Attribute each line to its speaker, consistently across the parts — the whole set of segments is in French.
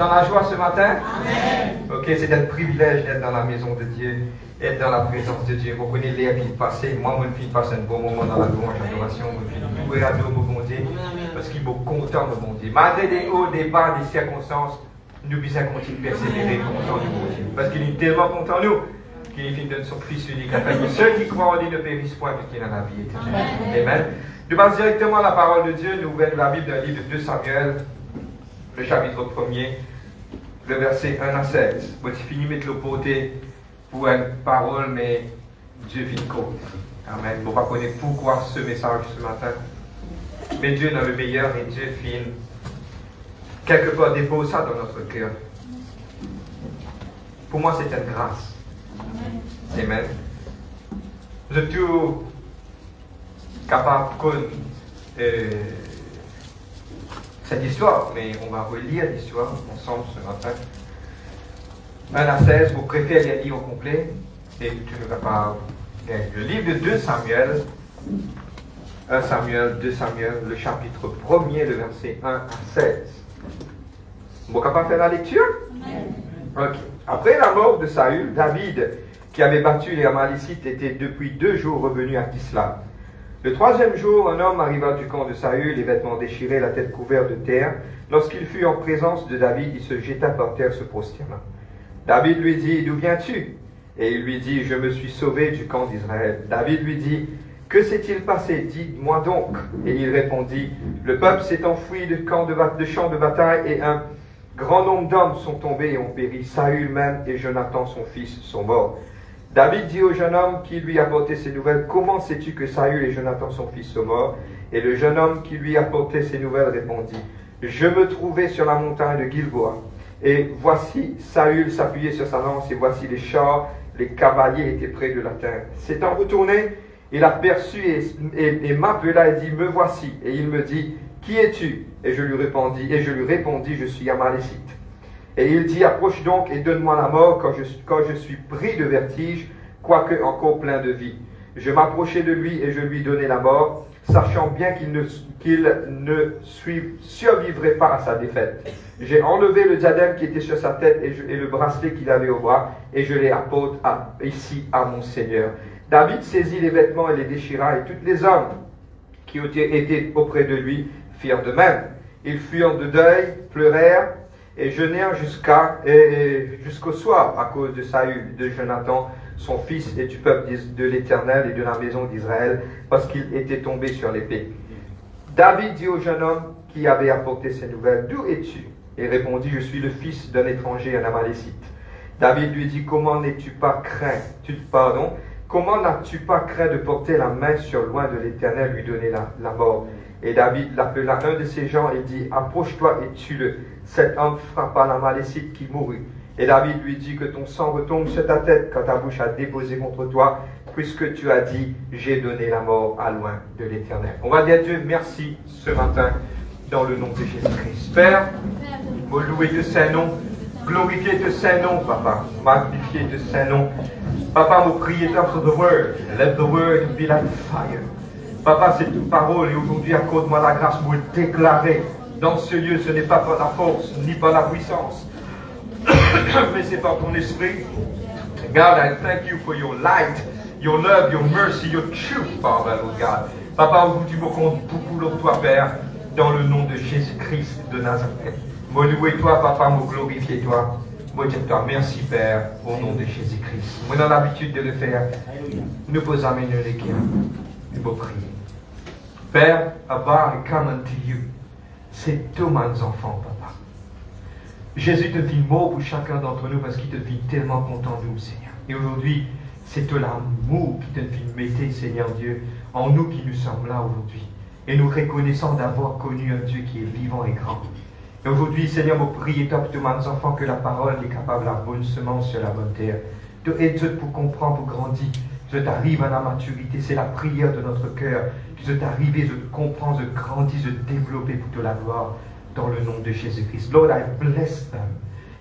Speaker 1: dans la joie ce matin?
Speaker 2: Amen.
Speaker 1: Ok, c'est un privilège d'être dans la maison de Dieu, être dans la présence de Dieu. Vous connaissez les qui passent. Moi, je suis passé un bon moment dans la louange, l'adoration. Je suis doué à mon bon Dieu, parce qu'il est content de mon Dieu. Malgré des hauts, des bas, des circonstances, nous puissions continuer à persévérer content de mon Dieu. Parce qu'il est tellement content de nous, qu'il est fini de son Fils unique. Afin que ceux qui croient en lui ne périssent point, mais qui ont la vie éternelle. Amen. Nous passons directement à la parole de Dieu. Nous ouvrons la Bible d'un livre de 2 Samuel, le chapitre 1er, le verset 1 à 16. Moi, j'ai fini de mettre le côté pour une parole, mais Dieu vit compte. Amen. On ne va pas connaître pourquoi ce message ce matin. Mais Dieu est le meilleur et Dieu finit quelque part dépose ça dans notre cœur. Pour moi, c'est une grâce. Amen. Je suis tout capable de connaître cette histoire, mais on va relire l'histoire ensemble ce matin. 1 à 16, vous préférez les lire au complet, et tu ne vas pas gagner. Le livre de 2 Samuel, 1 Samuel, 2 Samuel, le chapitre 1er, le verset 1 à 16. Vous êtes capable de faire la lecture? Ok. Après la mort de Saül, David, qui avait battu les Amalécites, était depuis 2 jours revenu à Kisla. Le 3e jour, un homme arriva du camp de Saül, les vêtements déchirés, la tête couverte de terre. Lorsqu'il fut en présence de David, il se jeta par terre, se prosterna. David lui dit, d'où viens-tu? Et il lui dit, je me suis sauvé du camp d'Israël. David lui dit, que s'est-il passé? Dites-moi donc. Et il répondit, le peuple s'est enfui de champ de bataille et un grand nombre d'hommes sont tombés et ont péri. Saül même et Jonathan son fils sont morts. David dit au jeune homme qui lui apportait ces nouvelles, comment sais-tu que Saül et Jonathan son fils sont morts? Et le jeune homme qui lui apportait ces nouvelles répondit, je me trouvais sur la montagne de Gilboa. Et voici Saül s'appuyait sur sa lance, et voici les chars, les cavaliers étaient près de la terre. S'étant retourné, il aperçut et m'appela et dit, me voici. Et il me dit, qui es-tu? Et je lui répondis, je suis Amalécite. Et il dit, approche donc et donne-moi la mort quand je suis pris de vertige, quoique encore plein de vie. Je m'approchai de lui et je lui donnai la mort, sachant bien qu'il ne survivrait pas à sa défaite. J'ai enlevé le diadème qui était sur sa tête et le bracelet qu'il avait au bras, et je les apporte ici à mon Seigneur. David saisit les vêtements et les déchira, et tous les hommes qui étaient auprès de lui firent de même. Ils furent de deuil, pleurèrent, et jeûnèrent jusqu'au soir à cause de Saül, de Jonathan, son fils, et du peuple de l'Éternel et de la maison d'Israël, parce qu'il était tombé sur l'épée. David dit au jeune homme qui avait apporté ces nouvelles, d'où es-tu? Et répondit, je suis le fils d'un étranger, un Amalécite. David lui dit, comment n'as-tu pas craint de porter la main sur loin de l'Éternel, lui donner la mort? Et David l'appela un de ses gens et dit, approche-toi et tue-le. Cet homme frappa l'Amalécite qui mourut. Et David lui dit, que ton sang retombe sur ta tête quand ta bouche a déposé contre toi, puisque tu as dit, j'ai donné la mort à loin de l'Éternel. On va dire à Dieu merci ce matin dans le nom de Jésus-Christ. Père, vous louer de saint nom, glorifier de saint nom, Papa, magnifier de saint nom. Papa, vous priez for the word, let the word be like fire. Papa, c'est une parole et aujourd'hui accorde-moi la grâce pour le déclarer. Dans ce lieu, ce n'est pas par la force ni par la puissance, mais c'est par ton esprit. God, I thank you for your light, your love, your mercy, your truth, Father, Lord God. Papa, aujourd'hui, je compte beaucoup sur toi, Père, dans le nom de Jésus-Christ de Nazareth. Moi, louer toi, Papa, moi, glorifier toi. Moi, dire toi, merci, Père, au nom de Jésus-Christ. Moi, dans l'habitude de le faire, nous pouvons amener les cœurs. Nous pouvons prier. Père, Abba, I come unto you. C'est tous mes enfants, Papa. Jésus te vit mort pour chacun d'entre nous parce qu'il te vit tellement content de nous, Seigneur. Et aujourd'hui, c'est tout l'amour qui te vit mettre, Seigneur Dieu, en nous qui nous sommes là aujourd'hui. Et nous reconnaissons d'avoir connu un Dieu qui est vivant et grand. Et aujourd'hui, Seigneur, nous prions pour tous mes enfants que la parole est capable de la bonne semence sur la bonne terre. De aider pour comprendre, pour grandir. Que tu arrives à la maturité, c'est la prière de notre cœur. Que tu arrives, de comprendre, de grandir, de développer pour te la gloire dans le nom de Jésus-Christ. Lord, I bless them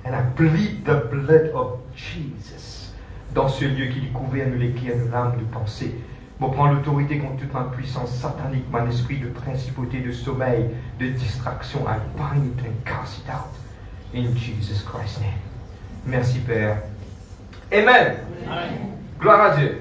Speaker 1: and I plead the blood of Jesus dans ce lieu qui est couvert de l'équerre de l'âme de pensée. Je prends l'autorité contre toute ma puissance satanique, mon esprit de principauté, de sommeil, de distraction. I bind it and cast it out. In Jesus Christ's name. Merci Père. Amen. Gloire à Dieu.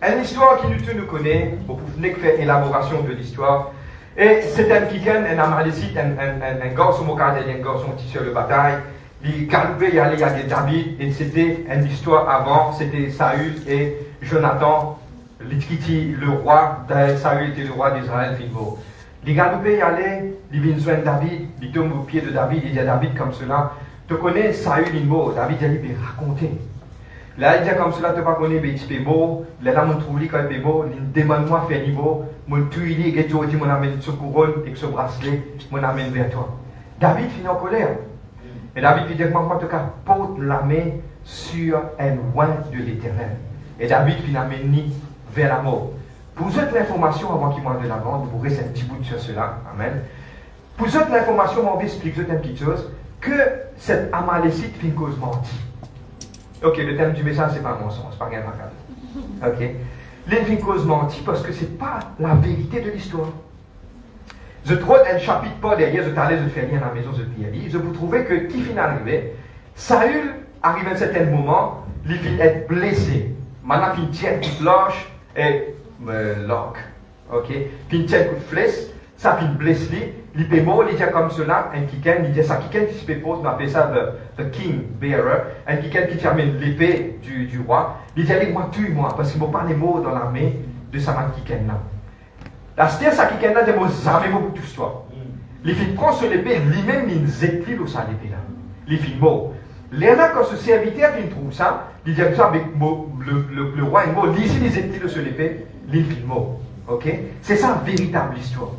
Speaker 1: Une histoire qui nous connaît, vous pouvez faire élaboration de l'histoire. Et c'est un week-end, un Amalécite, un garçon un garçon qui sur le bataille. Il galopait, il allait, il y avait David, et c'était une histoire avant, c'était Saül et Jonathan, le roi, Saül était le roi d'Israël, Fingo. Il galopait, il allait, il vient joindre David, il tombe au pied de David, il dit à David comme cela, tu connais Saül, il mot, David il dit, raconter. Là, il dit comme cela, tu ne connais pas, il est beau, là, mon trouvé quand il est beau, il demande-moi faire niveau, mon tuili, il dit, mon amène ce couronne et ce bracelet, mon amène vers toi. David finit en colère. Et David dit, en tout cas, porte la main sur un loin de l'Éternel. Et David finit vers la mort. Pour vous autres l'information, avant qu'il m'en de la bande, vous restez un petit bout sur cela. Amen. Pour vous autres l'information, on va expliquer une petite chose, que cet Amalécite fait une cause mentie. Ok, le thème du message, c'est pas mon sens, c'est pas grave. Ok. Il fait une cause mentie parce que ce n'est pas la vérité de l'histoire. Je trouve un chapitre pas derrière, je t'allais, je fais lire à la maison, je lis, je vous trouvais que qui finit arrivé, Saül arrive à un certain moment, il finit être blessé. Maintenant, il tient un coup de lâche et l'arc. Ok? Il tient un coup de flèche, ça finit blessé, il peut mort, il dit comme cela, un kiken, il dit ça, kiken qui se fait pose, on appelle ça the king bearer, un kiken qui termine l'épée du roi, il dit allez, moi tue-moi, parce qu'il ne faut pas les mots dans l'armée de sa kiken là. La stère, ça qui est là, c'est mon jamais beaucoup de toi. Les filles prennent sur l'épée, lui-même, il zéclile au ça l'épée là. Les filles morts. Là, quand ce serviteur vient trouve ça, il dit ça avec le roi est mort, ici, il zéclile sur l'épée, les filles morts. Ok? C'est ça, véritable histoire.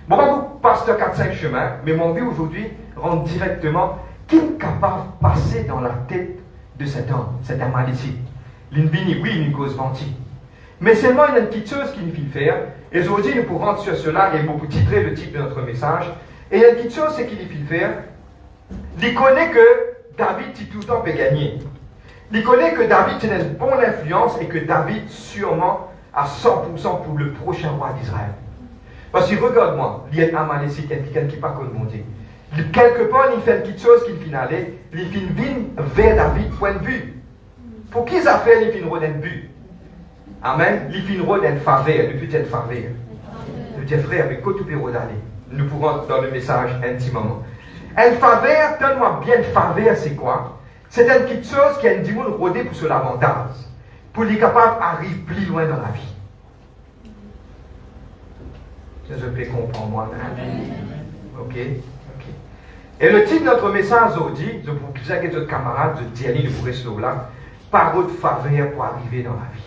Speaker 1: Bon, pas vous pasteur 4-5 chemins, mais mon but aujourd'hui rentre directement qui est capable de passer dans la tête de cet homme, cet Amalécite. L'invini, oui, une cause mentie. Mais seulement il y a une petite chose qu'il nous fait faire, et aujourd'hui nous pourrons rentrer sur cela et vous titrer le titre de notre message. Et il y a une petite chose, c'est qu'il nous fait faire, il connaît que David tout le temps peut gagner. Il connaît que David a une bonne influence et que David sûrement à 100% pour le prochain roi d'Israël. Parce que regarde-moi, il y a un Amalécite, il y a quelqu'un qui n'est pas comme mon Dieu. Quelque part, il fait une petite chose qu'il finit aller, il finit vers David, point de vue. Pour qui ça fait, il finit un but? Amen. Il finit une faveur, le but est une faveur. Le Dieu frère, avec quoi tu peux regarder? Nous pourrons dans le message intimement. Une faveur, donne-moi bien une faveur, c'est quoi? C'est une petite chose qui a une dimension rodée pour son avantage. Pour les capables d'arriver plus loin dans la vie. Je peux comprendre moi-même. Ok? Et le titre de notre message aujourd'hui, je vous dis à quelques camarades, je dis à lui, vous restez là, parole de faveur pour arriver dans la vie.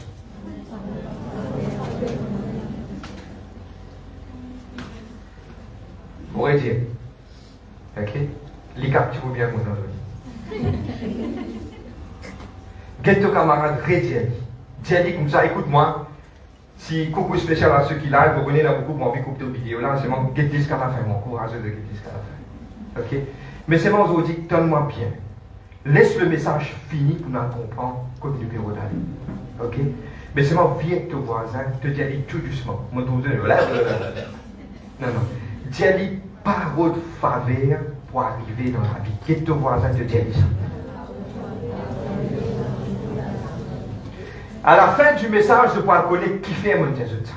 Speaker 1: Vous pourrez dire, ok? Les captures bien mon nom. Get ton camarade, redis. Dis comme ça, écoute-moi. Si coucou spécial à ceux qui là, vous connaissez là beaucoup, mon vie coupe de vidéo là, c'est mon get this qu'à la fin, mon courageux de get this qu'à la fin. Ok? Mais c'est mon aujourd'hui, donne-moi bien. Laisse le message fini pour nous comprendre comme nous pouvons aller. Ok? Mais c'est moi, viens avec ton voisin, te dis tout doucement. Mon tour de non. Dis parole de faveur pour arriver dans la vie. Qui est ton voisin te dit ça? À la fin du message, je pourrai connaître qui fait mon Dieu ça.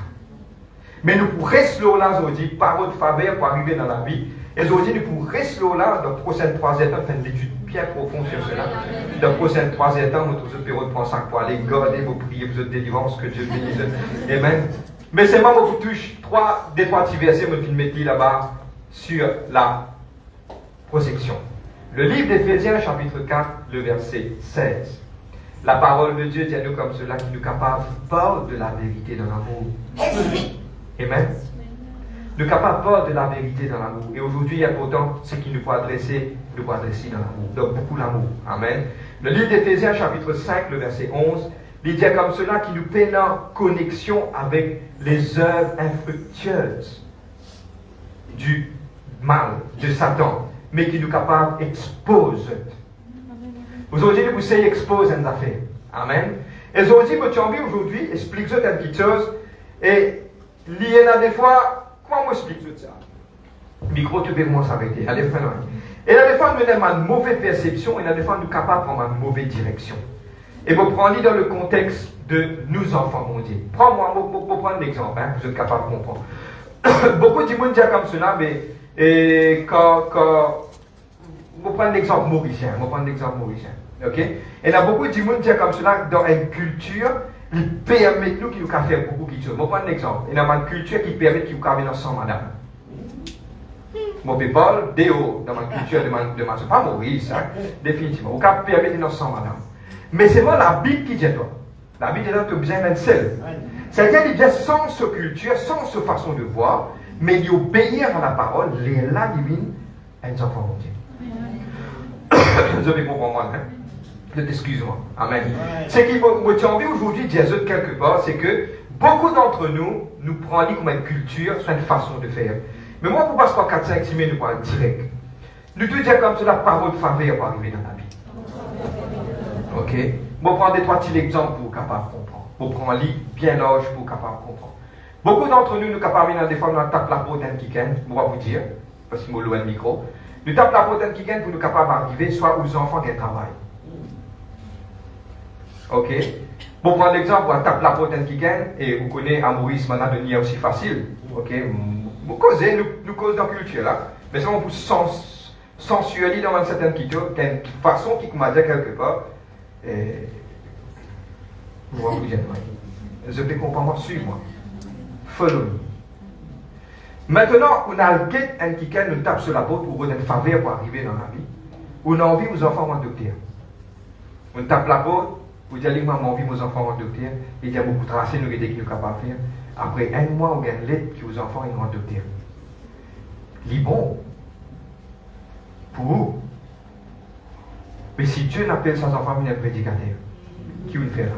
Speaker 1: Mais nous pourrons rester là aujourd'hui, parole de faveur pour arriver dans la vie. Et aujourd'hui, nous pourrons rester là dans le prochain 3e temps, faire une étude bien profonde sur cela. Dans le prochain 3e temps, nous tous période prend 5 pour aller garder vos prières, vos délivrances, que Dieu bénisse. Amen. Mais c'est moi qui vous touche 3 petits versets, je vais mettre là-bas sur la protection. Le livre d'Éphésiens, chapitre 4, le verset 16. La parole de Dieu dit à nous comme cela, qui nous capable parle de la vérité dans l'amour. Amen. Nous capable parle de la vérité dans l'amour. Et aujourd'hui, il y a pourtant ce qui nous faut adresser dans l'amour. Donc beaucoup l'amour. Amen. Le livre d'Éphésiens, chapitre 5, le verset 11, il dit comme cela, qui nous peine en connexion avec les œuvres infructueuses du mal, de Satan, mais qui nous capable expose. Aujourd'hui, vous savez expose une affaire. Amen. Et aujourd'hui, j'ai envie aujourd'hui expliquer une petite chose. Et il y en a des fois, comment moi explique ça? Micro, tu peux commencer à arrêter. Allez, fais-le. Et la des fois, nous avons une mauvaise perception et la des fois, nous sommes capables de prendre une mauvaise direction. Et vous prenez dans le contexte de nous enfants, mon Dieu. Prends-moi, pour prendre l'exemple, hein, vous êtes capable de comprendre. Beaucoup de gens disent comme cela, mais vous prenez l'exemple mauricien. Ok? Et il y a beaucoup de gens qui disent comme cela, dans une culture, ils permettent nous qui nous faire beaucoup de choses. Je prends un exemple. Il y a une culture qui permet qu'ils nous venir sans madame. Mon people, déo, dans ma culture de ma pas Maurice, hein, définitivement. Vous pouvez permettre de sans madame. Mais c'est moi la Bible qui dit toi. La Bible dit que tu as besoin d'un seul. C'est-à-dire qu'il dit sans sa culture, sans sa façon de voir, mais il obéir à la parole, les là divine, un enfant mon Dieu. Je vais comprendre moi, hein. Excuse-moi. Amen. Ce qui m'a envie aujourd'hui de dire quelque part, c'est que beaucoup d'entre nous, nous prenons comme une culture, soit une façon de faire. Mais moi, pour passer par 4, 5, 6 minutes, nous direct. Nous te disons comme ça, la parole de faveur pour arriver dans la vie. Ok? Je vais prendre 3 petits exemples pour capable de comprendre. Je vais prendre un livre bien large pour capable de comprendre. Beaucoup d'entre nous, nous capables de des fois, nous tapons la porte d'un kicken, je vais vous dire, parce que je loin le micro. Nous tapons la porte d'un kicken pour nous capables d'arriver, soit aux enfants qui ont un travail. Ok? Pour prendre l'exemple, on tape la porte d'un kicken, et vous connaissez à Maurice, maintenant, de nier aussi facile. Ok? Nous causons dans la culture là, mais c'est pour sensualiser dans une certaine culture, d'une façon qui m'a dit quelque part, je peux comprendre, suis-moi. Follow me. Maintenant, on a le guet un kicken, nous tape sur la porte pour donner une faveur pour arriver dans la vie. On a envie, aux enfants vont adopter. On tape la porte, vous dites, moi, j'ai envie, mes enfants vont adopter. Il y a beaucoup de tracés, nous, qui sommes capables de faire. Après un mois, on gagne l'aide que vos enfants vont adopter. C'est bon. Pour vous. Mais si Dieu n'appelle ses enfants un prédicateur, qui vous le fait là?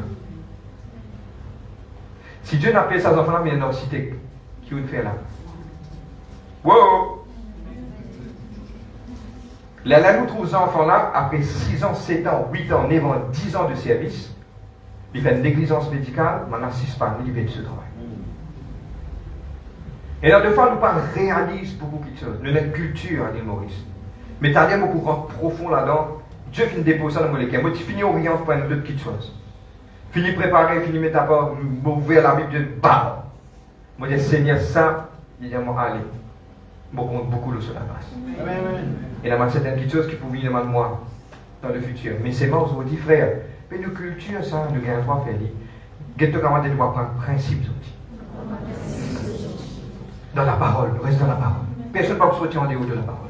Speaker 1: Si Dieu n'appelle ses enfants un architecte, qui vous le fait là? Wow! Là, nous trouvons ces enfants-là, après 6 ans, 7 ans, 8 ans, 9 ans, 10 ans de service, ils font une négligence médicale, maintenant 6 par ils viennent ce travail. Et là, des fois, nous ne réalisons pas beaucoup de choses. Nous avons une culture à l'île Maurice. Mais t'as dit, pour rentrer profond là-dedans, Dieu finit de déposer ça dans mon équipe. Moi, tu finis au rien pour une autre petite chose. Fini préparer, fini mettre à part, m'ouvrir la Bible, Dieu, bam! Moi, je dis, Seigneur, ça, il dit, moi, allez. Je compte beaucoup de sur la grâce. Et il y a certaines petites choses qui peuvent venir de moi dans le futur. Mais c'est moi, je vous dis, frère, mais nos cultures, ça, nous gagnons droit à faire. Qu'est-ce que tu dois prendre principe, je vous dis. Dans la parole, reste dans la parole. Personne ne peut sortir en dehors de la parole.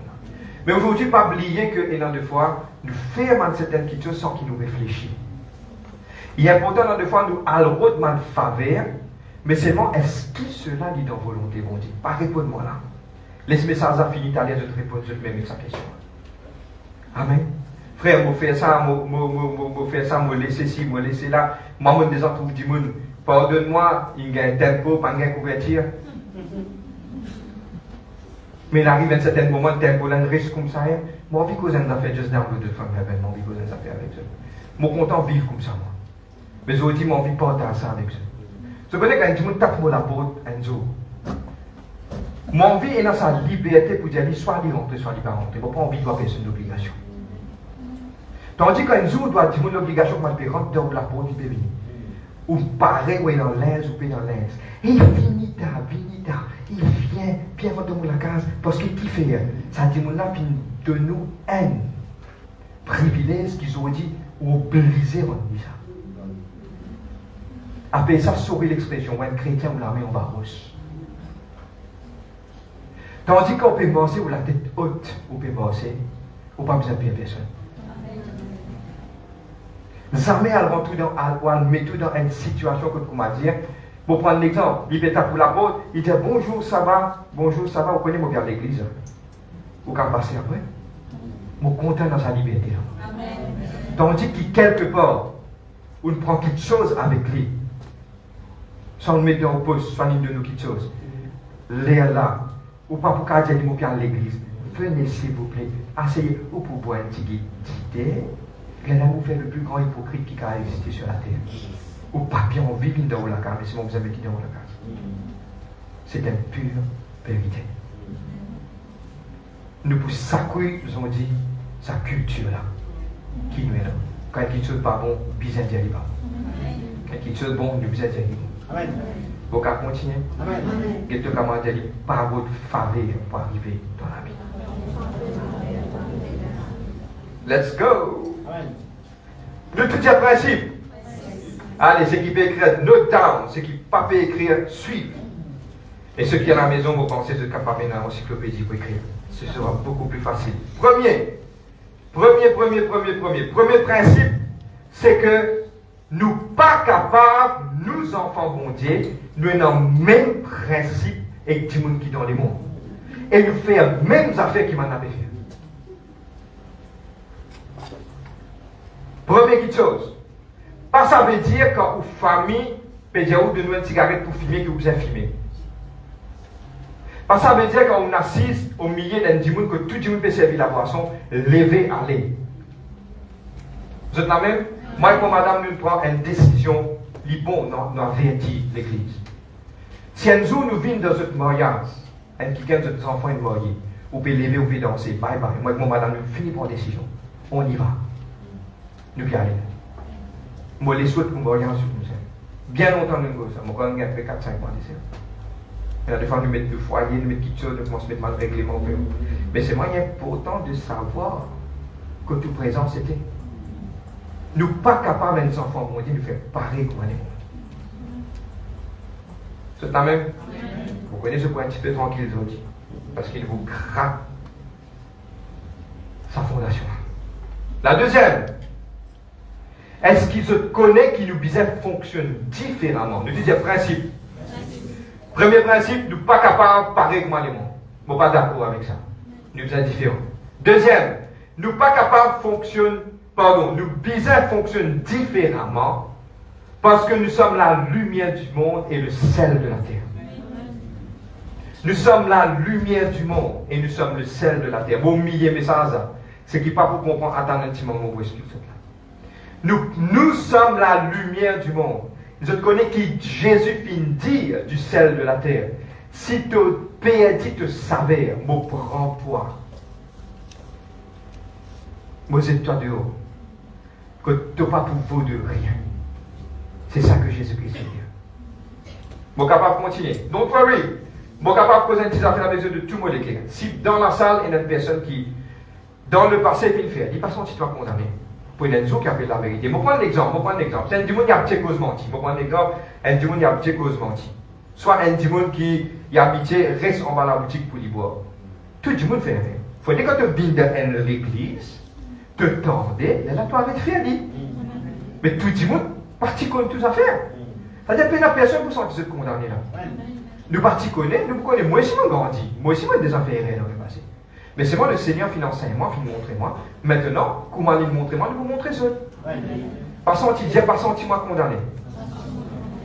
Speaker 1: Mais aujourd'hui, pas oublier que, et dans deux fois, nous faisons certaines petites choses sans qu'ils nous réfléchissent. Il est important, dans deux fois, nous allons de faveur, mais seulement, est-ce que cela dit dans volonté, bon Dieu? Pas répondre-moi là. Laisse mes messages à finir, t'allais, je te réponds, je te mets sa question. Amen. Frère, moi fais ça, moi laisser ci, moi laisser là. Moi, des autres du monde, pardonne-moi, il y a un tempo, pas de couverture. Mais il arrive à un certain moment, le tempo, là, un risque comme ça. Moi, je vis qu'on a fait juste dans le de femmes, moi, je vis qu'on a fait avec eux. Moi, content de vivre comme ça, moi. Mais je dis, moi, je vis pas ça avec eux. Je connais quand tout le monde tape la porte, un jour. Mon vie est dans sa liberté pour dire, soit il rentre, soit il ne pas rentrer. Je n'ai pas envie de voir personne d'obligation. Tandis qu'un jour, doit dire une obligation pour me rentrer dans la porte, il peut venir. Ou pareil, ou dans l'aise, ou dans l'aise. Et il finit tard, il vient, bien rentrer dans la case, parce qu'il fait. Ça dit, nous là, de nous, un privilège qu'ils ont dit, ou obligé, on dit ça. Après ça, sauver l'expression, ou un chrétien, ou l'armée en varos. Tandis qu'on peut penser, ou la tête haute, on peut penser, ou pas besoin de payer personne. Jamais elle rentre dans une situation que tu m'as dit. Pour prendre l'exemple, il est pour la porte, il dit bonjour, ça va, vous connaissez mon père de l'église. Vous pouvez passer après. Je suis content dans sa liberté. Amen. Tandis que quelque part, on prend quelque chose avec lui, sans le mettre en poste, soit de nous quelque chose. L'air là, ou pas pour qu'elle dise mon père de l'église. Venez s'il vous plaît, asseyez ou pour boire un petit thé. Elle a vous fait le plus grand hypocrite qui a existé sur la terre. Ou pas bien envie de dans la case, mais c'est moi vous avez qui dans la case. C'est une pure vérité. nous pour sacrer, nous avons dit, sa culture là, qui nous est là. Quand quelque chose n'est pas bon, bizarre d'y aller pas. Quand quelque chose est bon, nous bizarre d'y aller. Amen. Vous pouvez continuer. Amen. Et tout comment dire, par votre faveur pour arriver dans la vie. Let's go. Amen. Le tout principe. Allez, ceux qui peuvent écrire note down, ceux qui ne peuvent pas écrire, suivent. Et ceux qui sont à la maison, vous pensez que capable dans l'encyclopédie pour écrire. Ce sera beaucoup plus facile. Premier principe, c'est que nous pas capables, nous enfants bon Dieu, nous avons le même principe avec tout le monde qui est dans le monde. Et nous faisons les mêmes affaires qui m'en avaient fait. Première chose. Pas ça veut dire qu'une famille peut dire ou de nous une cigarette pour fumer que vous avez fumé. Pas ça veut dire qu'on assiste au milieu d'un dimoun que tout le monde peut servir la boisson, lever, aller. Vous êtes là même? Moi et madame, nous prenons une décision, bon, nous avertir l'église. Si un jour nous venons dans notre mariage, un quelqu'un de nos enfants est marié, ou peut lever, ou peut danser, bye bye. Moi et madame, nous finissons pour une décision. On y va. Nous y aller. Moi, les souhaite pour mariage sur nous. Bien longtemps, nous avons ça. Moi, quand on a fait 4-5 mois d'ici. Et là, des fois, nous mettons le foyer, nous mettons quelque chose, nous commençons à mettre mal règlement. Mais c'est moyen important de savoir que tout présent c'était. Nous ne sommes pas capables, les enfants, de nous faire pareil comme les mondes. C'est la même. Vous connaissez ce point un petit peu tranquille aujourd'hui. Parce qu'il vous gratte sa fondation. La deuxième. Est-ce qu'il se connaît qui nous disait fonctionne différemment? Nous disons principe. Premier principe, nous ne sommes pas capables de pareil comme les mondes. Je ne suis pas d'accord avec ça. Nous sommes différents. Deuxième, nous ne sommes pas capables de fonctionner. Nous bizarres fonctionnent différemment parce que nous sommes la lumière du monde et le sel de la terre. Nous sommes la lumière du monde et nous sommes le sel de la terre. Bon, milieu message, c'est qui pas pour comprendre. Attends un petit moment, vous expliquer ça. Nous sommes la lumière du monde. Je connais qui Jésus finit dire du sel de la terre. Si tu pédis te savais, me prends-toi. Moi, c'est toi dehors. Que tu n'as pas pour vous de rien. C'est ça que Jésus-Christ dit. Je suis capable de continuer. Donc, oui, je suis capable de poser une petite affaire à besoin de tout le monde. Si dans la salle, il y a une personne qui, dans le passé, fait une faire, il n'est pas senti toi condamné. Pour une raison qui appelle la vérité. Je vais prendre l'exemple. C'est un démon qui a petit cause menti. Je vais prendre l'exemple. Un démon qui a petit cause menti. Soit un démon qui a habité, reste en bas de la boutique pour y boire. Tout le monde fait rien. Il faut dire que tu viens dans l'église, te tendais, et là tu avais fait dit. Mais tout le monde parti comme toutes affaires. C'est-à-dire que la personne pour sentir se condamner là. Nous partis connaître, nous connaissons. Moi aussi, je grandi. Moi aussi, je des affaires dans le passé. Mais c'est moi le Seigneur qui enseigne moi, qui montre moi. Maintenant, comment il montre moi, nous vous montrer ça. Pas senti, j'ai pas senti moi condamné.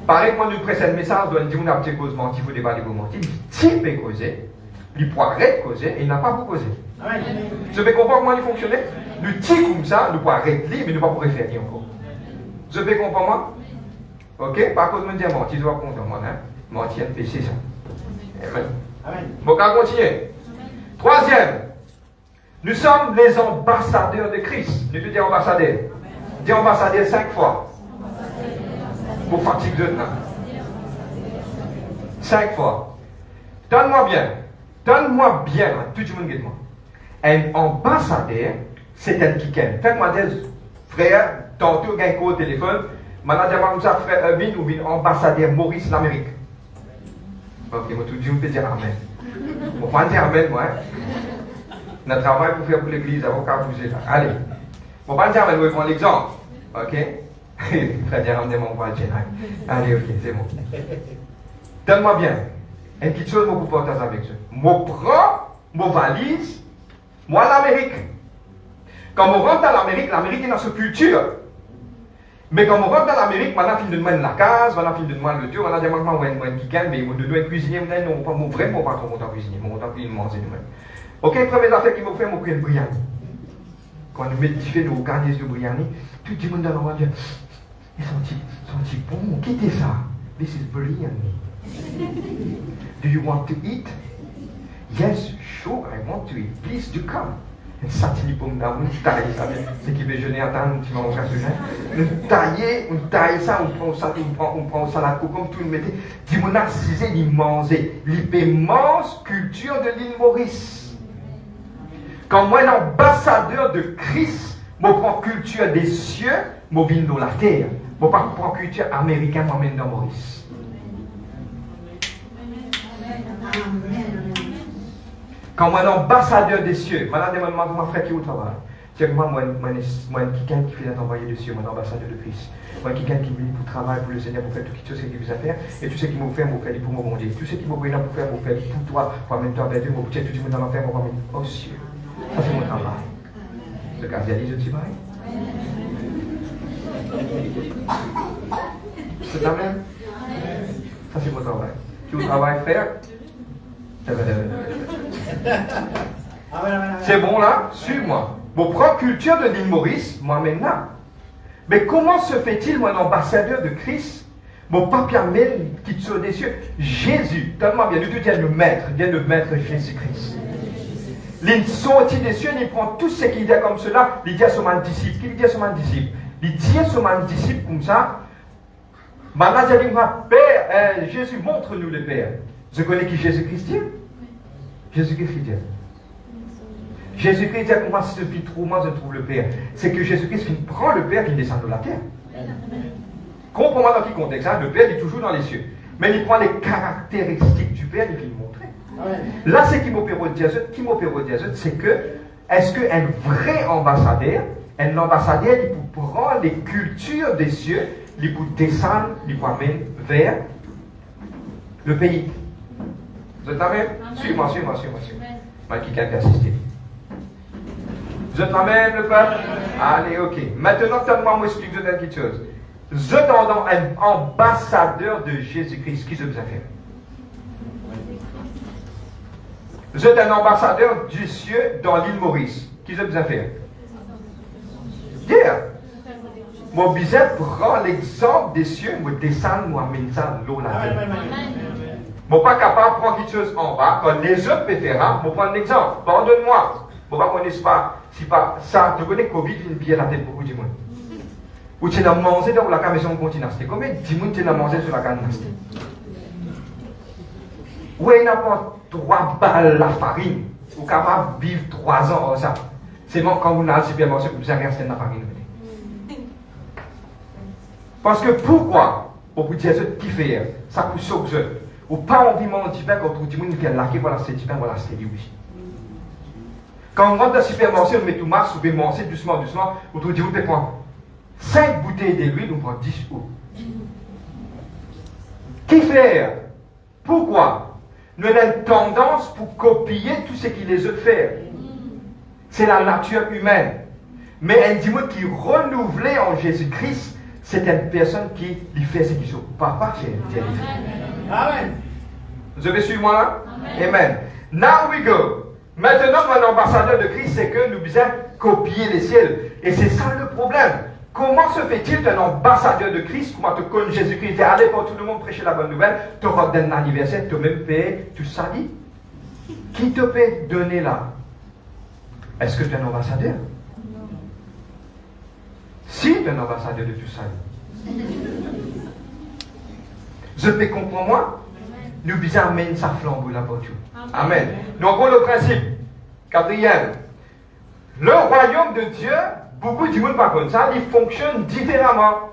Speaker 1: Pareil, moi, nous pressons le message, doit dire, on a petit cause menti, il faut débattre pour mentir. Il peut causer, il peut arrêter de causer, et il n'a pas pour causer. Vous avez compris comment il fonctionne? Le tir comme ça, nous pouvons arrêter, mais nous ne pouvons pas faire encore. Vous avez compris moi? Ok? Par contre, je me dis mentir, je dois comprendre moi, hein? Mentir, un péché, ça. Amen. Bon, on va continuer. Troisième, nous sommes les ambassadeurs de Christ. Nous disons ambassadeurs. Dis ambassadeur 5 fois. Pour fatigue de temps. 5 fois. Donne-moi bien, tout le monde dit moi. Un ambassadeur, c'est un qui aime. Faites-moi des frères, tantôt, il y a un téléphone. Maintenant, je frère Erwin ou ambassadeur Maurice l'Amérique. Ok, moi tout le monde peut dire Amen. On va dire Amen, moi. Notre travail pour faire pour l'église, avocat bouger là. Allez. On va dire Amen, on va prendre l'exemple. Ok? Frère dire Amen, on va le dire. Allez, ok, c'est bon. Donne-moi bien. Une petite chose, je vais partager avec eux. Je prends mon valise, moi l'Amérique. Quand on rentre dans l'Amérique est dans sa culture. Mais quand on rentre dans l'Amérique, on a fini de demander la case, on a fini de demander le tour, on a demandé un kikan, mais on doit cuisiner, non, pas vraiment pas trop montant cuisiner, mon montant cuisiner, manger nous-mêmes. Ok, première affaire qui m'a fait, c'est une biryani. Quand nous mettons différents nous organisons le biryani, tout le monde dans le monde dit, ils sont bons, quittez ça. This is biryani. Do you want to eat? yes, sure, I want to eat. Please do come. Et ça, tu dis pour me tailler ça. C'est qui veut jeûner, attends, tu m'as occasionné. On taille ça, on prend salade comme tout le monde. Dis mon assisé, il mangeait. L'immense culture de l'île Maurice. Quand moi, l'ambassadeur de Christ, je prends culture des cieux, je viens de la terre. Je prends culture américaine, je viens dans Maurice. Quand moi, l'ambassadeur des cieux, madame demande mon frère qui est au travail. C'est moi, quelqu'un qui fait envoyer des cieux, mon ambassadeur de Christ. Moi, quelqu'un qui vient pour travailler pour le Seigneur, pour faire tout ce qu'il veut faire. Et tout ce qu'il m'a fait, pour mon bon Dieu. Tout ce qu'il m'a fait, pour faire pour toi, pour amener toi vers Dieu, pour dire tout ce qu'il m'a fait, pour amener aux cieux. Ça, c'est mon travail. Le gardien dit, je dis pareil. C'est la même. Ça, c'est mon travail. Tu veux travail faire? C'est bon là? Suis-moi. Mon propre culture de l'île Maurice, moi maintenant. Mais comment se fait-il, mon ambassadeur de Christ, mon papier même qui te des cieux? Jésus, tellement bien, nous te disons le maître Jésus-Christ. Il sortit des cieux, il prend tout ce qu'il dit comme cela, il dit à son disciple. Qu'il dit à son disciple? Il dit à son disciple comme ça. Maintenant, j'ai dit, Père, Jésus, montre-nous le Père. Je connais qui Jésus-Christ dit? Jésus-Christ dit. Jésus-Christ dit que moi, si je vis trop, moi, je trouve le Père. C'est que Jésus-Christ prend le Père qui descend de la terre. Comprends-moi dans quel contexte, hein? Le Père est toujours dans les cieux. Mais il prend les caractéristiques du Père et il veut le montrer. Là, c'est qui m'opère au diazot, c'est que, est-ce qu'un vrai ambassadeur, il prend les cultures des cieux, il peut descendre, il peut amener vers le pays. Vous êtes la même? Suis-moi. Quelqu'un qui assiste. Vous êtes la même, le peuple? Allez, ok. Maintenant, moi explique quelque chose. Je t'entends un ambassadeur de Jésus-Christ. Qui je vous a fait? Vous êtes un ambassadeur du cieux dans l'île Maurice. Qui je vous a fait? Dire. Mon bizet prend l'exemple des cieux, me descend, moi, amène ça l'eau la terre. Je ne suis pas capable de prendre quelque chose en bas, quand les autres peuvent faire, je prends un exemple. Pardonne-moi. Je ne connais pas, si pas ça, tu connais Covid, il vient la tête beaucoup de monde. Ou tu as mangé dans la maison continent. C'est combien de gens tu as mangé sur la canne? Ou il n'a pas 3 balles la farine, ou capable de vivre 3 ans ça. C'est bon quand vous n'avez pas mangé, vous avez resté dans la farine. Parce que pourquoi? Pour vous dire ce qui fait, ça coûte ce que ou pas envie de manger du pain quand tout le monde fait laquer, voilà c'est du pain, voilà c'est du oui. Quand on rentre dans le supermarché, on met tout masse, on peut manger doucement, ou tout le monde peut prendre 5 bouteilles d'huile, on prend 10 eaux. Qui fait? Pourquoi? Nous avons une tendance pour copier tout ce que les autres font. C'est la nature humaine. Mais un démon qui est renouvelé en Jésus-Christ, c'est une personne qui lui fait ce qu'il ne peut pas faire. Amen. Vous avez suivi moi là? Amen. Now we go. Maintenant, mon ambassadeur de Christ, c'est que nous devons copier les ciels. Et c'est ça le problème. Comment se fait-il qu'un ambassadeur de Christ, comment tu connais Jésus-Christ, dit allez pour tout le monde prêcher la bonne nouvelle, tu auras un anniversaire, tu même payé, tu salis? Qui te peut donner là? Est-ce que tu es un ambassadeur? Si tu es un ambassadeur de tout ça. Je peux comprendre moi? Nous devons amener sa flambeau là pour tout. Amen. Donc, le principe. 4e. Le royaume de Dieu, beaucoup de monde par contre ça, il fonctionne différemment.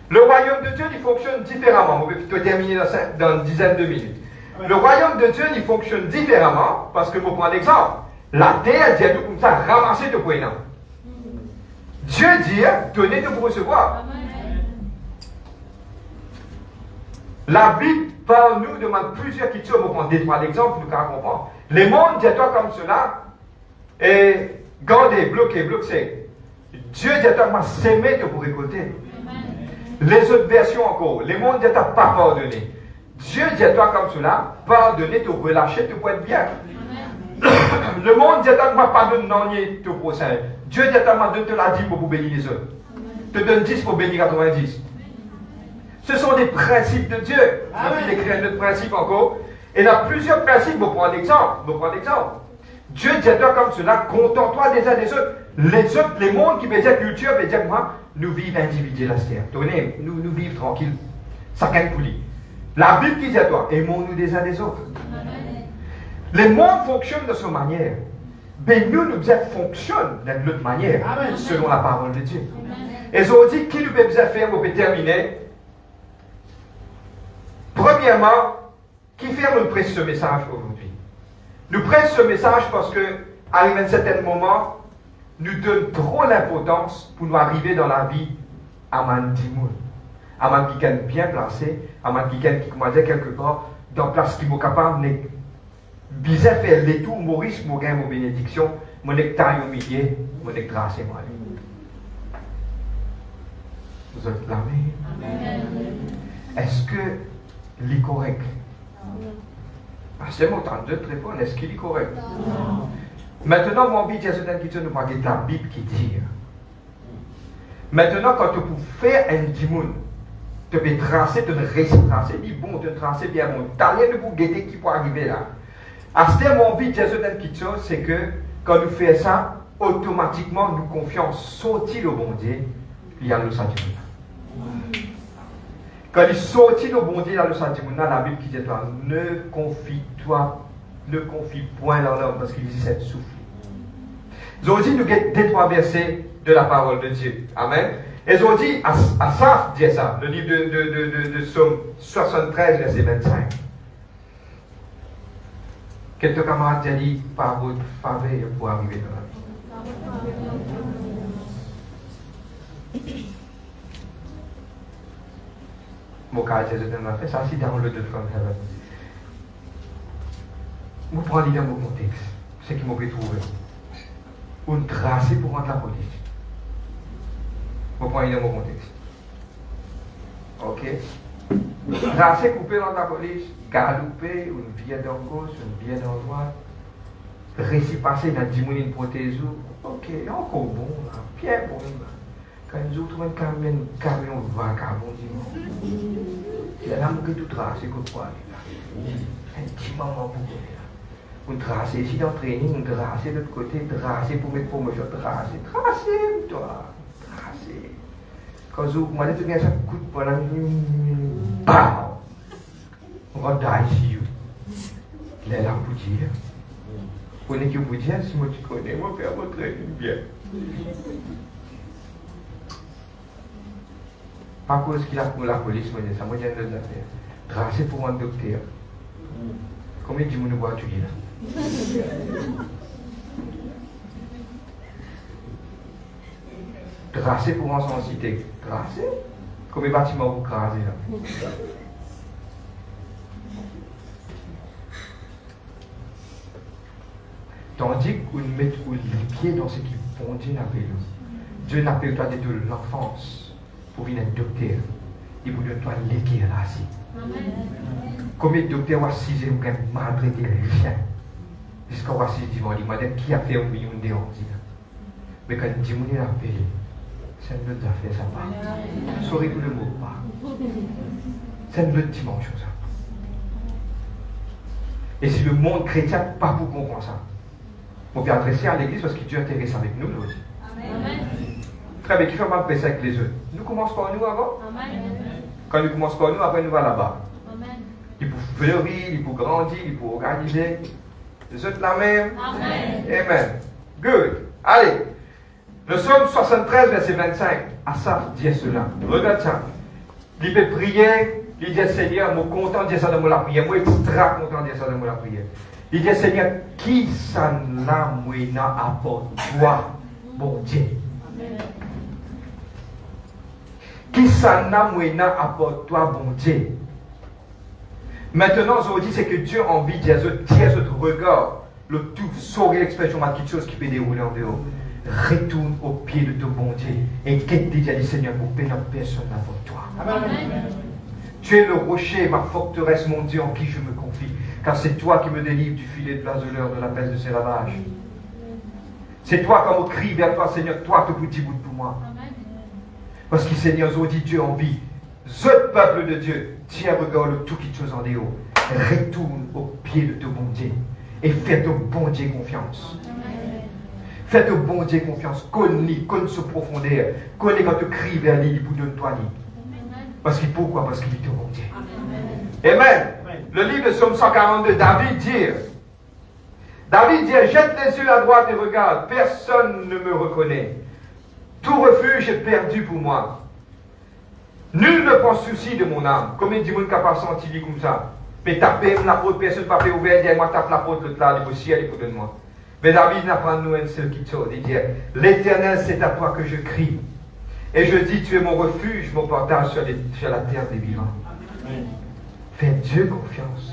Speaker 1: Le royaume de Dieu, il fonctionne différemment. On peut plutôt terminer dans une dizaine de minutes. Le royaume de Dieu, il fonctionne différemment parce que, pour prendre l'exemple, la terre, Dieu tout comme ça, ramasser de poignant. Dieu dit, donnez de vous recevoir. La Bible parle nous demande plusieurs questions. On va prendre 2-3 exemples pour nous comprendre. Les mondes, dis-toi comme cela, et gardez, bloquez. Dieu dis-toi moi s'aimer de vous récolter. Les autres versions encore, les mondes dis-toi pas pardonner. Dieu dis-toi comme cela, pardonner, te relâcher, te pour être bien. Le monde dis-toi moi pardonner te prochain. Dieu dis-toi moi donne te la 10 pour bénir les autres. Te donne 10 pour bénir 90. Ce sont des principes de Dieu. Il écrit un autre principe encore. Et dans plusieurs principes, je vais prendre l'exemple. Dieu dit à toi comme cela, contente-toi des uns des autres. Les autres, les mondes qui me disent culture, me disent moi, nous vivons individuels la terre. Tenez, nous vivons tranquilles. Chacun pour lui. La Bible qui dit à toi, aimons-nous des uns des autres. Amen. Les mondes fonctionnent de cette manière. Mais nous fonctionnons d'une autre manière, Amen. Selon la parole de Dieu. Amen. Et ils ont dit, qui nous peut faire pour terminer? Premièrement, qui fait nous prêcher ce message aujourd'hui? Nous prêchons ce message parce que, à un certain moment, nous donnons trop l'importance pour nous arriver dans la vie à Mandimoun. À man qui est bien placé, à man qui est, comment dire, quelque part, dans la place qui est capable de bien faire les tours, Maurice, mon gain, mon bénédiction, mon nectar au milieu, mon nectar c'est moi. Vous êtes là, Amen. Est-ce que l'est correct? C'est mon temps de te répondre, est-ce qu'il est correct? Non. Maintenant, mon but, c'est de nous parler de la Bible qui dit. Maintenant, quand tu peux faire un dimoun, tu peux tracer, tu peux tracer, dis bon, tu tracer bien bon. Tu n'as rien de vous guetter qui peut arriver là. À ce moment, mon but, c'est que quand nous faisons ça, automatiquement, nous confions sortir le bon Dieu, il y a le sentiment. Quand il sortit le bon Dieu dans le sentiment, la Bible qui dit toi, ne confie point dans l'homme parce qu'il dit c'est souffle. Ils ont dit nous avons deux trois versets de la parole de Dieu. Amen. Ils ont dit à ça, dit ça, le livre de Psaume 73, verset 25. Quelques camarades ont dit par votre faveur pour arriver dans la vie. Mon cas, Jésus m'a fait ça, c'est dans le de from heaven. Vous prenez dans mon contexte, ce qui m'a trouvé. Une tracée pour rentrer la police. Vous prenez dans mon contexte. Ok? Tracée coupée dans la police, galoper, une vieille dans gauche, une vieille dans droite. Récit passé dans 10 minutes pour tes os. Ok, encore bon, là. Bien bon, là. Quand nous trouvons un camion vagabond, il y a là que tout tracé, que quoi, un petit moment pour vous. On trace ici dans le training, on trace de l'autre côté, tracer pour mettre promotion, tracer, toi, tracer. Quand vous, moi, je fais ça, coup de poing, bam! On va die ici. Il est là pour dire. Vous connaissez que vous dire, si moi tu connais, moi, faire votre training bien. Pas cause qu'il a pour la police, ça m'a dit deux affaires. Tracer pour un docteur. Combien de gens nous voient tuer là? Tracer pour un cité. Tracer? Combien de bâtiments vous crasez là? Tandis qu'on met les pieds dans ce qui font Dieu n'appelle. Dieu n'appelle toi de l'enfance. Pour venir être docteur, il vous donne toi l'équerre là. Combien de docteurs ont assisé ou maltraité les chiens? Jusqu'à voir si je dis, madame, qui a fait un million d'euros? Mais quand je dis, on est appelé, c'est une autre affaire, ça va. Sorry pour le mot, pas. C'est une autre dimension, ça. Et si le monde chrétien, pas pour comprendre ça. On peut adresser à l'église parce que Dieu est intéressé avec nous aussi. Amen. Très bien, qui fait mal presser avec les autres? Nous commençons par nous avant. Amen. Quand nous commençons par nous, après nous va là-bas. Amen. Il faut fleurir, il faut grandir, il faut organiser. Les autres la même. Amen. Amen. Good. Allez. Le Psaume 73, verset 25. Asaph dit cela. Regarde ça. Il peut prier. Il dit Seigneur, moi content de dire ça dans la prière. Moi extra content de dire ça dans la prière. Il dit Seigneur, qui s'en a moyen apporte toi, bon Dieu? Amen. Qui s'en a moyen apporte toi, bon Dieu? Maintenant, aujourd'hui, c'est que Dieu a envie de dire votre regard, le tout, sauver l'expression, quelque chose qui peut dérouler en dehors. Retourne au pied de ton bon Dieu et qu'est-ce déjà dit Seigneur pour pénir personne avant toi. Amen. Tu es le rocher, ma forteresse, mon Dieu, en qui je me confie. Car c'est toi qui me délivres du filet de l'azoleur, de la peste de ses ravages. C'est toi quand on crie vers toi, Seigneur, toi que vous dites pour moi. Parce que Seigneur, aujourd'hui, Dieu en vie. Ce peuple de Dieu, tiens, regarde tout qui chose en dehors. retourne au pied de ton bon Dieu et fais au bon Dieu confiance. Faites au bon Dieu confiance, connais ce profondeur, connais quand tu cries vers lui, il vous donne toi. Parce qu'il pourquoi? Parce qu'il est au bon Dieu. Amen. Le livre de Psaume 142, David dit, jette les yeux à droite et regarde, personne ne me reconnaît. Tout refuge est perdu pour moi. Nul ne prend souci de mon âme. Combien de monde capable de sentir comme ça? Mais taper la porte, personne ne peut pas ouvrir, dis-moi, tape la porte, l'autre là, il faut ciel, il faut de moi. Mais David n'apprend nous une seule chose. Il dit, l'Éternel, c'est à toi que je crie. Et je dis, tu es mon refuge, mon portage sur la terre des vivants. Fais Dieu confiance.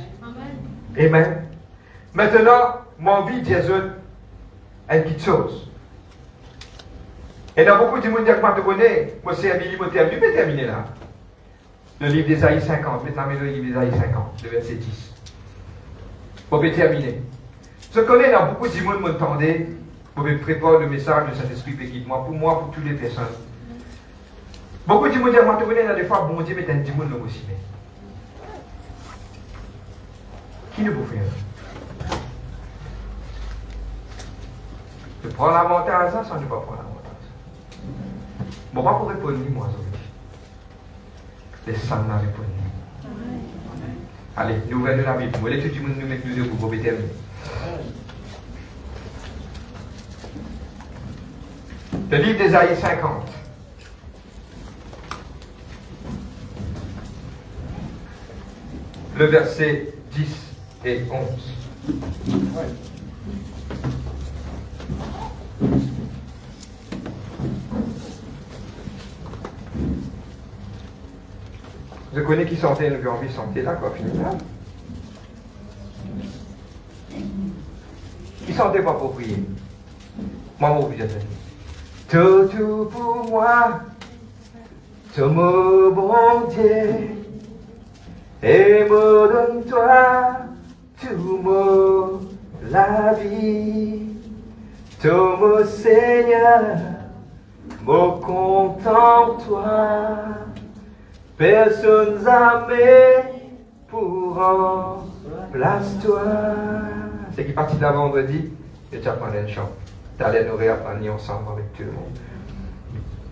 Speaker 1: Amen. Maintenant, mon vie dit une petite chose. Et dans beaucoup de monde qui te connaît, moi c'est un million, je peux terminer là. Le livre d'Ésaïe 50, maintenant le livre d'Ésaïe 50, le verset 10. On peut terminer. Je connais dans beaucoup de monde m'entendait, vous me préparer le message de Saint-Esprit péquite, pour moi, pour toutes les personnes. Beaucoup de monde disent, moi, tu connais, des fois, bon Dieu, mais t'as un petit monde aussi. Mais qui ne peut faire? Je prends l'avantage, ça, sans ne pas prendre l'avantage. Bon, pas pour répondre, moi, les sangs n'a répondu. Allez, nous ouvrons la Bible. Vous voulez que tout le monde nous mette nous deux pour terminer. Le livre d'Ésaïe 50. Le verset 10 et 11. Je connais qui sentait une envie de santé là, quoi, finalement. Qui sentait pas pour prier. Moi, mon obligé de dire. Tout pour moi, tout mon bon Dieu, et me donne-toi tout mon la vie, tout mon Seigneur, me contente-toi. Personne jamais pour remplace-toi. C'est qui partit d'un vendredi, et tu apprends un chant. Tu allais nous réapprendre ensemble avec tout le monde.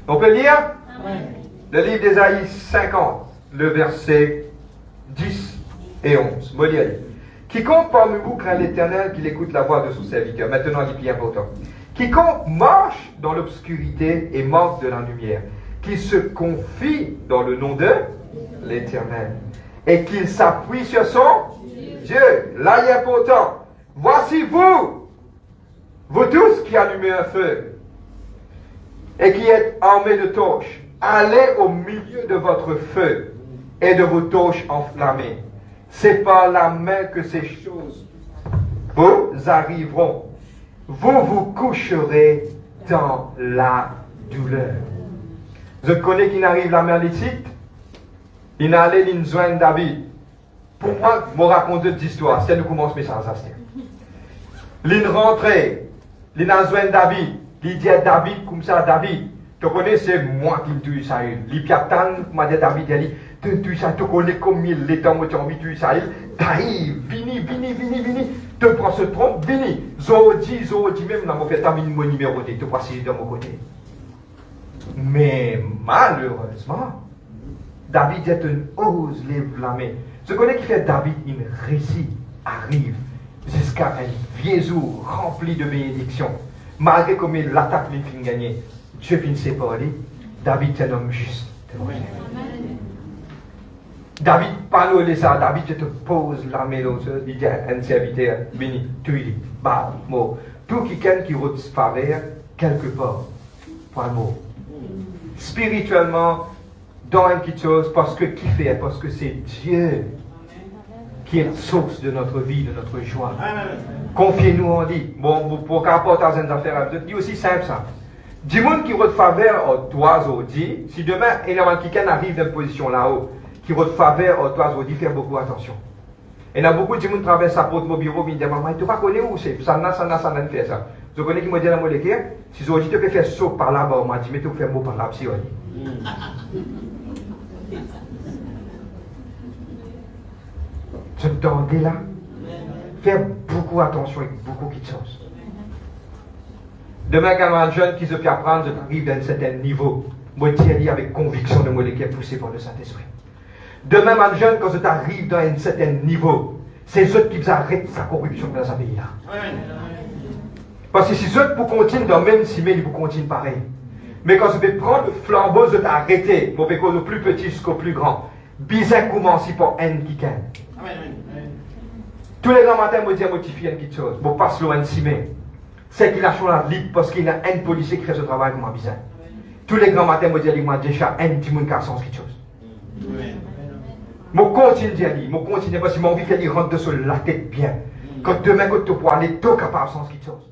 Speaker 1: On peut lire le livre d'Ésaïe 50, le verset 10 et 11. Moi, lire. Quiconque parmi vous craint l'Éternel, qu'il écoute la voix de son serviteur. Maintenant, il est plus important. Quiconque marche dans l'obscurité et manque de la lumière, qui se confie dans le nom de l'Éternel et qu'il s'appuie sur son Dieu. Là, il est important. Voici vous tous qui allumez un feu et qui êtes armés de torches, allez au milieu de votre feu et de vos torches enflammées. C'est par la main que ces choses vous arriveront. Vous vous coucherez dans la douleur. Je connais qu'il arrive la mer Létite. Il a allé joindre David. Pour moi, je me raconte deux histoires. C'est le commencement de ça. Il rentré. Il a joint David. Il dit à David, comme ça, David, tu connais, c'est moi qui me tue Israël. Il piatan, m'a dit David, il dit, tu tues ça, tu connais comme il est temps où tu as envie de tuer Israël. Taï, vini. Tu prends ce trompe, vini. Zodi, même, dans mon fait, t'as mis mon numéro, tu vois si de mon côté. Mais malheureusement, David est un ose lève la main. Je connais qui fait David, une récit arrive jusqu'à un vieux jour rempli de bénédictions. Malgré comme il l'attaque, il finit gagner. Dieu finit séparer. David est un homme juste. David parle de ça. David te pose la main il dit à un serviteur, béni, tu dis, bah, mot. Tout quelqu'un qui retrouve quelque part, pour un mot. Spirituellement, dans une petite chose, parce que qui fait? Parce que c'est Dieu qui est la source de notre vie, de notre joie. Confiez-nous en lui. Bon, pour qu'apporter une affaire à vous, dit aussi simple ça. Du monde qui retrouve faveur aux toi aujourd'hui, si demain, il y a quelqu'un arrive dans une position là-haut, qui retrouve faveur aux toi aujourd'hui, faire beaucoup attention. Et il y a beaucoup de gens qui traversent sa porte, mon bureau, ils disent, maman, tu ne connais pas où c'est, ça n'a fait ça. Je connais qui me dit dans mon équipe, si aujourd'hui tu peux faire saut par là-bas, on m'a dit, mais tu peux faire mot par là, si on dit. Je t'en là. Faire beaucoup attention avec beaucoup de choses. Demain, quand un jeune qui se fait apprendre, je arrive à un certain niveau. Moi, je avec conviction de moi, qui est poussé par le Saint-Esprit. Demain, un jeune, quand tu arrives dans un certain niveau, c'est ceux qui arrêtent sa corruption dans sa pays là. Parce que si ceux pour continuer dans le même ciment, ils vous continuent pareil. Mais quand je vais prendre le flambeau, je vais t'arrêter. Mon péco, le plus petit jusqu'au plus grand. Bizarre commence par un qui gagne. Tous les grands matins, me disent motiver une petite chose. Bon, passe loin de ciment. C'est qu'il a changé la libre parce qu'il y a un policier qui fait ce travail comme un bizarre. Tous les grands matins, me disent moi déjà un petit monde qui a sens quelque chose. Je continue à dire, je continue parce que j'ai envie qu'elle rentre sur la tête bien. Quand demain, quand tu pourras aller, tu es capable de sens quelque chose.